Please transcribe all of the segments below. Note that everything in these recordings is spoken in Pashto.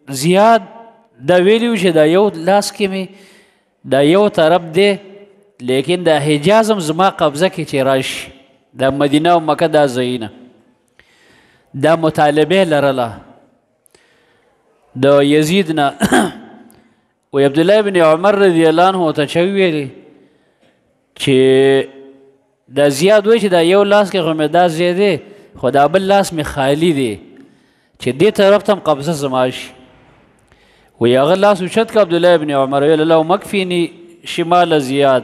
زیاد دا ویلیو چې دا یو لاس کې مې دا یو طرف دی لیکن دا حجاز هم زما قبضه کې چې راشي دا مدینه او مکه دا ځایونه دا مطالبه لرله د یزید نه و عبدالله بن عمر رضی الله عنه ته چا ویلې چې دا زیاد وایي چې دا یو لاس کې خو مې دا ځای دی خو دا بل لاس مې خالی دی چې دې طرف ته هم قبضه زما شي وی هغه لاس اوچت که عبدالله ابن عمر ویل الله مکفیني شمال زیاد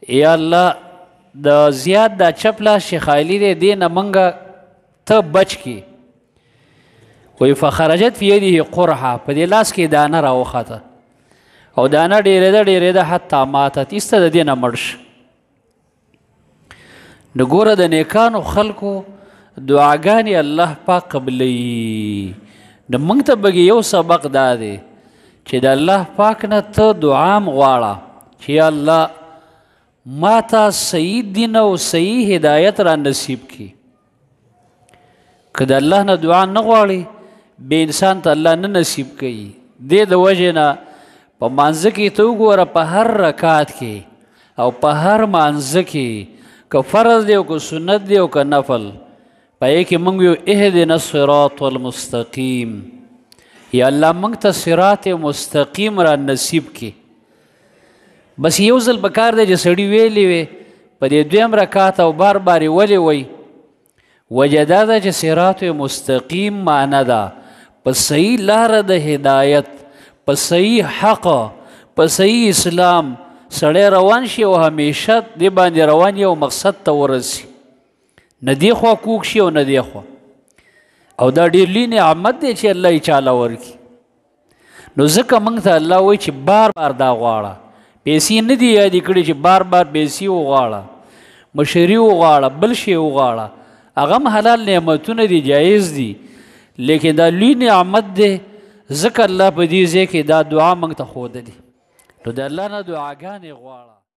یا الله د زیاد دا چپ لاس چې خالی دی دې نه موږ ته بچ کی وی فخرجت فی یده قرحه په دې لاس کې دانه راوخته او دانه ډېرېده ډېرېده حتی ماتت ایسته د دې نه مړ شه نو ګوره د نیکانو خلکو دعاګانې الله پاک قبلوي نو موږ ته بګې یو سبق دا دی چې د الله پاک نه ته دعا م غواړه چې یا الله ما ته صحیح دین او صحیح هدایت را نصیب کړي که د الله نه دعا نه غواړي بې انسان ته الله نه نصیب کوي دې د وجې نه په مانځه کې ته وګوره په هر رکعت کې او په هر مانځه کې که فرض دی او که سنت دی او که نفل په یې کې موږ یو اهدنا الصراط المستقیم یا الله موږ ته صراط مستقیم را نصیب کړي بس یو ځل پکار دی چې سړي ویلې وي په دې دویم رکعت او بار بار یې ولې وایي وجه دا ده چې صراط مستقیم معنی ده په صحیح لاره د هدایت په صحیح حق په صحیح اسلام سړی روان شي او همیشه دې باندې روان یو مقصد ته ورسي نه دې خوا کوږ شي او نه دې خوا او دا ډېر لوی نعمت دی چې الله یې چاله ورکړي نو ځکه موږ ته الله وایي چې بار بار دا غواړه پیسې نه دي یادې کړي چې بار بار پیسې وغواړه مشري وغواړه بل شی وغواړه هغه هم حلال نعمتونه دي جایز دي لیکن دا لوی نعمت دی ځکه الله په دې ځای کې دا دعا موږ ته ښودلې نو د الله نه دعاګانې غواړه